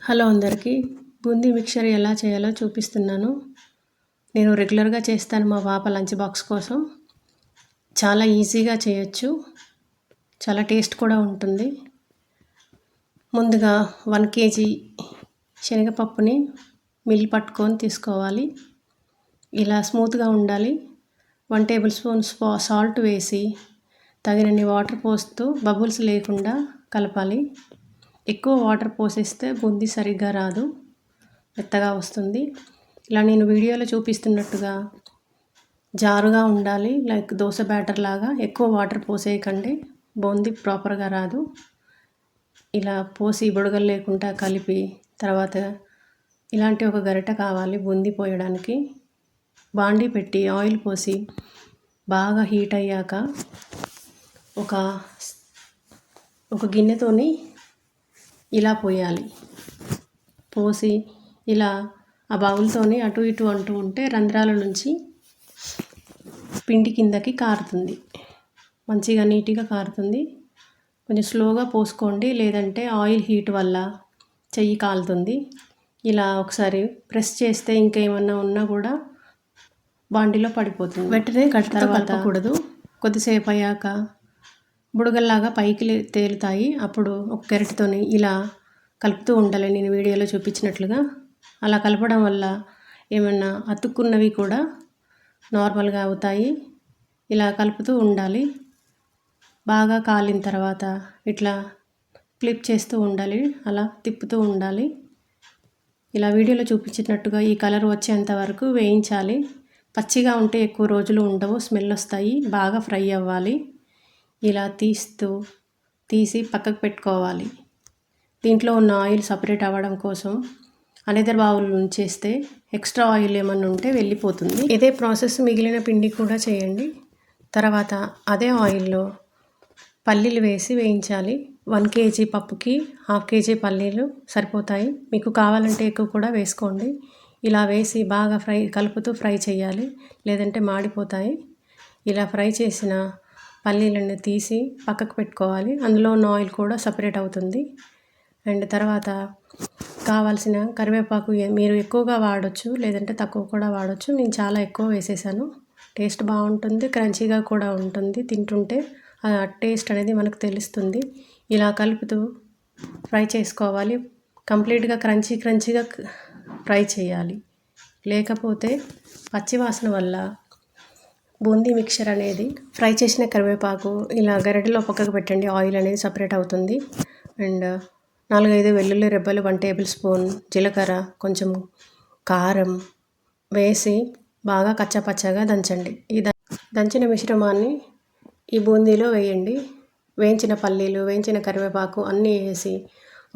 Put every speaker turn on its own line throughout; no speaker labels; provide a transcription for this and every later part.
Hello అందరికీ boondi mixture ఎలా చేయాలో చూపిస్తున్నాను. నేను రెగ్యులర్గా చేస్తాను మా పాప లంచ్ బాక్స్ కోసం. చాలా ఈజీగా చేయొచ్చు, చాలా టేస్ట్ కూడా ఉంటుంది. ముందుగా 1 kg శనగపప్పుని మిల్ పట్టుకొని తీసుకోవాలి. ఇలా స్మూత్గా ఉండాలి. 1 tablespoon సాల్ట్ వేసి తగినన్ని వాటర్ పోస్తూ బబుల్స్ లేకుండా కలపాలి. ఎక్కువ వాటర్ పోసేస్తే బూందీ సరిగ్గా రాదు, మెత్తగా వస్తుంది. ఇలా నేను వీడియోలో చూపిస్తున్నట్టుగా జారుగా ఉండాలి, లైక్ దోశ బ్యాటర్ లాగా. ఎక్కువ వాటర్ పోసేయకండి, బూందీ ప్రాపర్గా రాదు. ఇలా పోసి బుడగలు లేకుండా కలిపి తర్వాత ఇలాంటి ఒక గరిటె కావాలి బూందీ పోయడానికి. బాండీ పెట్టి ఆయిల్ పోసి బాగా హీట్ అయ్యాక ఒక గిన్నెతోని ఇలా పోయాలి. పోసి ఇలా ఆ బౌల్తోని అటు ఇటు అంటూ ఉంటే రంధ్రాల నుంచి పిండి కిందకి కారుతుంది, మంచిగా నీట్గా కారుతుంది. కొంచెం స్లోగా పోసుకోండి, లేదంటే ఆయిల్ హీట్ వల్ల చెయ్యి కాలుతుంది. ఇలా ఒకసారి ప్రెస్ చేస్తే ఇంకేమన్నా ఉన్నా కూడా బాండీలో పడిపోతుంది. వెంటనే గట్టితో కలపకూడదు. కొద్దిసేపు అయ్యాక బుడగల్లాగా పైకి తేలుతాయి. అప్పుడు ఒక గరిటెతోని ఇలా కలుపుతూ ఉండాలి, నేను వీడియోలో చూపించినట్లుగా. అలా కలపడం వల్ల ఏమన్నా అతుక్కున్నవి కూడా నార్మల్గా అవుతాయి. ఇలా కలుపుతూ ఉండాలి. బాగా కాలిన తర్వాత ఇట్లా ఫ్లిప్ చేస్తూ ఉండాలి, అలా తిప్పుతూ ఉండాలి. ఇలా వీడియోలో చూపించినట్టుగా ఈ కలర్ వచ్చేంత వరకు వేయించాలి. పచ్చిగా ఉంటే ఎక్కువ రోజులు ఉండవు, స్మెల్ వస్తాయి. బాగా ఫ్రై అవ్వాలి. ఇలా తీసి పక్కకు పెట్టుకోవాలి. దీంట్లో ఉన్న ఆయిల్ సపరేట్ అవ్వడం కోసం అనదర్ బౌల్ ఉంచేస్తే ఎక్స్ట్రా ఆయిల్ ఏమన్నా ఉంటే వెళ్ళిపోతుంది. ఇదే ప్రాసెస్ మిగిలిన పిండి కూడా చేయండి. తర్వాత అదే ఆయిల్లో పల్లీలు వేసి వేయించాలి. 1 kg పప్పుకి 1/2 kg పల్లీలు సరిపోతాయి. మీకు కావాలంటే ఎక్కువ కూడా వేసుకోండి. ఇలా వేసి బాగా కలుపుతూ ఫ్రై చేయాలి, లేదంటే మాడిపోతాయి. ఇలా ఫ్రై చేసిన పల్లీలను తీసి పక్కకు పెట్టుకోవాలి. అందులో ఉన్న ఆయిల్ కూడా సపరేట్ అవుతుంది. అండ్ తర్వాత కావాల్సిన కరివేపాకు మీరు ఎక్కువగా వాడచ్చు, లేదంటే తక్కువ కూడా వాడచ్చు. నేను చాలా ఎక్కువ వేసేసాను. టేస్ట్ బాగుంటుంది, క్రంచీగా కూడా ఉంటుంది. తింటుంటే ఆ టేస్ట్ అనేది మనకు తెలుస్తుంది. ఇలా కలుపుతూ ఫ్రై చేసుకోవాలి. కంప్లీట్గా క్రంచీగా ఫ్రై చేయాలి, లేకపోతే పచ్చివాసన వల్ల బూందీ మిక్చర్ అనేది. ఫ్రై చేసిన కరివేపాకు ఇలా గరిటెలో పక్కకు పెట్టండి, ఆయిల్ అనేది సపరేట్ అవుతుంది. అండ్ 4-5 వెల్లుల్లి రెబ్బలు, 1 tablespoon జీలకర్ర, కొంచెం కారం వేసి బాగా కచ్చాపచ్చాగా దంచండి. ఈ దంచిన మిశ్రమాన్ని ఈ బూందీలో వేయండి. వేయించిన పల్లీలు, వేయించిన కరివేపాకు అన్నీ వేసి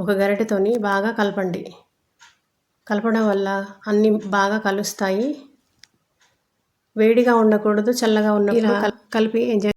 ఒక గరిటెతోని బాగా కలపండి. కలపడం వల్ల అన్నీ బాగా కలుస్తాయి. వేడిగా ఉండకూడదు, చల్లగా ఉన్నప్పుడు కలిపి ఎంజాయ్